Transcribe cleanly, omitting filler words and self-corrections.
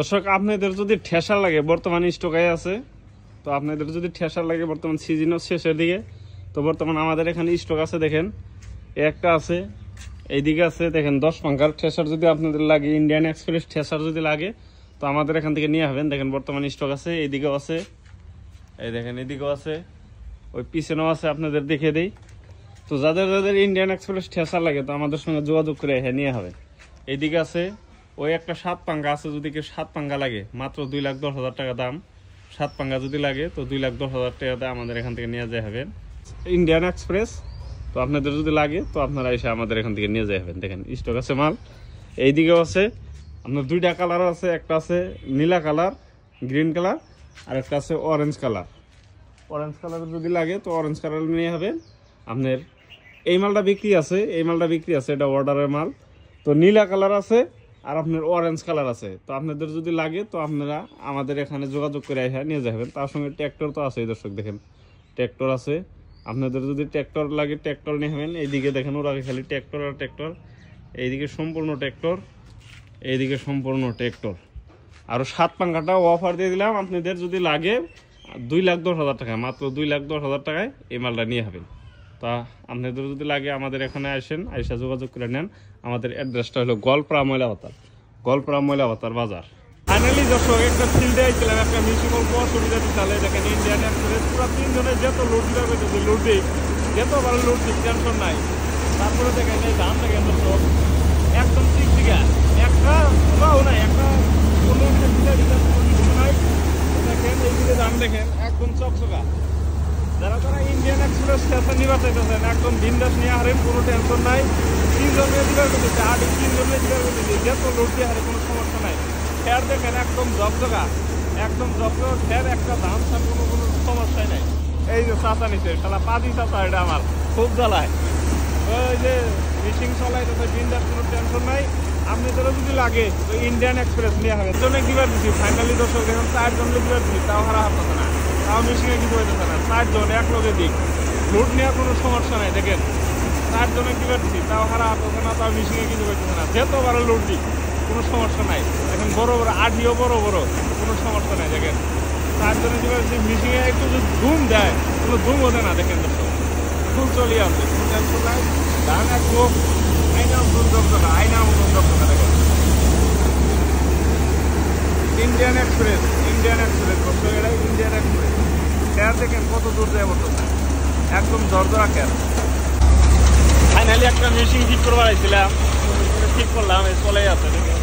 দর্শক আপনাদের যদি ঠেসা লাগে বর্তমানে স্টকে আছে, তো আপনাদের যদি ঠেসা লাগে বর্তমান সিজন শেষের দিকে, তো বর্তমান আমাদের এখানে স্টক আছে। দেখেন একটা আছে, এইদিকে আছে। দেখেন 10 পাঙ্কার ঠেসার যদি আপনাদের লাগে, ইন্ডিয়ান এক্সপ্রেস ঠেসার যদি লাগে, তো আমাদের এখান থেকে নিয়ে আসবেন। দেখেন বর্তমানে স্টক আছে, এইদিকেও আছে, এই দেখেন এদিকেও আছে, ওই পিছনেও আছে, আপনাদের দেখে দেই। তো যাদের যাদের ইন্ডিয়ান এক্সপ্রেস ঠেসা লাগে, তো আমাদের সঙ্গে যোগাযোগ করে নিয়ে হবে। এইদিকে আছে ওই একটা 7 পাঙ্গা আছে, যদি কেউ 7 পাঙ্গা লাগে মাত্র 2,10,000 টাকা দাম। 7 পাঙ্গা যদি লাগে তো 2,10,000 টাকা দাম আমাদের এখান থেকে নিয়ে যায় হবেন ইন্ডিয়ান এক্সপ্রেস। তো আপনাদের যদি লাগে তো আপনারা এসে আমাদের এখান থেকে নিয়ে যায় হবেন। দেখেন স্টক আছে মাল, এইদিকেও আছে। আপনার 2টা কালার আছে, একটা আছে নীলা কালার, গ্রিন কালার, আর একটা আছে অরেঞ্জ কালার। অরেঞ্জ কালার যদি লাগে তো অরেঞ্জ কালার নিয়ে হবেন। আপনার এই মালটা বিক্রি আছে, এই মালটা বিক্রি আছে, এটা অর্ডারের মাল। তো নীলা কালার আছে আর আপনার অরেঞ্জ কালার আছে। তো আপনাদের যদি লাগে তো আপনারা আমাদের এখানে যোগাযোগ করে নিয়ে যাবেন। তার সঙ্গে ট্র্যাক্টর তো আছে, দর্শক দেখেন ট্র্যাক্টর আছে। আপনাদের যদি ট্র্যাক্টর লাগে ট্র্যাক্টর নিয়ে হবেন। এইদিকে দেখেন ওরা খালি ট্র্যাক্টর আর ট্র্যাক্টর, এইদিকে সম্পূর্ণ ট্র্যাক্টর, এইদিকে সম্পূর্ণ ট্র্যাক্টর। আরও 7 পাঙ্কাটা অফার দিয়ে দিলাম। আপনাদের যদি লাগে 2,10,000 টাকা, মাত্র 2,10,000 টাকায় এই মালটা নিয়ে হবেন। তা আপনাদের যদি লাগে আমাদের এখানে আসেন, আইসা যোগাযোগ করে নেন। আমাদের অ্যাড্রেসটা হলো গোয়ালপাড়া ময়লাবাতার, গোয়ালপাড়া ময়লাবাতার বাজার। ফাইনালি দর্শক একটা ফিল্ডে আইছিলাম, একটা মিশিং অল্প অসুবিধা চালে। দেখেন ইন্ডিয়ান এক্সপ্রেস পুরো 3 জনের যত লোড দিতে পেরেছে, লোড দিই যতবার লোড দিই টেনশন নাই। তারপরে দেখেন এই ধান দেখেন দর্শক একদম চিকচিকা, একটা পুরাও নাই, একটা কোনো নাই। দেখেন এইদিকে ধান দেখেন একদম চকচকা। যারা যারা ইন্ডিয়ান এক্সপ্রেস স্টেশন নিবার চাইতেছেন একদম বিন্দাস নিয়ে হারেন, কোনো টেনশন নাই। 3 জন মেডিকেল করতেছে, 3 জন মেডিকেল করতেছে, যত লোড দিয়ে হারে কোনো সমস্যা নাই। খেয়ার দেখেন একদম ঝকঝকা, একদম ঝকঝকা খেয়ার, একটা ধান ছান কোনো সমস্যাই নাই। এই যে চাচা নিচ্ছে, সালা পাদি চাচা, এটা আমার খুব জ্বালায়। ওই যে মিশিং চলাই তো বিন্দাস, কোনো টেনশন নাই। আপনাদেরও যদি লাগে তো ইন্ডিয়ান এক্সপ্রেস নিয়ে হবে। জন্য দিবার দিচ্ছি ফাইনালি দর্শক দেখেন 4 জন দিবার দিচ্ছি, তাও হারা হারতেছে না, তাও মিশিংয়ে কিছু হইতেছে না। 4 জন এক লগে দিক, লোড নেওয়ার কোনো সমস্যা নাই। দেখেন 4 জনে দিবার দিচ্ছি, তাও হারা হারতেছে না, তাও মিশিংয়ে কিছু হইতেছে না। যতবার লোড দিক কোনো সমস্যা নাই। দেখেন বড় বড় আঠিও বড় বড়, কোনো সমস্যা নাই। দেখেন 4 জনে দিবার দিচ্ছি, মিশিংয়ে একটু যদি ধুম দেয় কোনো ধুম হতে না। দেখেন দর্শক ফুল চলিয়ে আসছে, টেনশন নাই। ধান একদম আইনাম দুর্দগ্ধ না, আইনাম দুর্দগ্ধ না। দেখেন ইন্ডিয়ান এক্সপ্রেস, ইন্ডিয়ান এক্সপ্রেস দর্শক, এটা ইন্ডিয়ান এক্সপ্রেস। খেয়ার দেখেন কত দূর যায় বলতেছে, একদম দরদরা খেয়ার। ফাইনালি একটা মেশিন ঠিক করবার আইছিলাম, ঠিক করলাম, চলে যাচ্ছে। দেখেন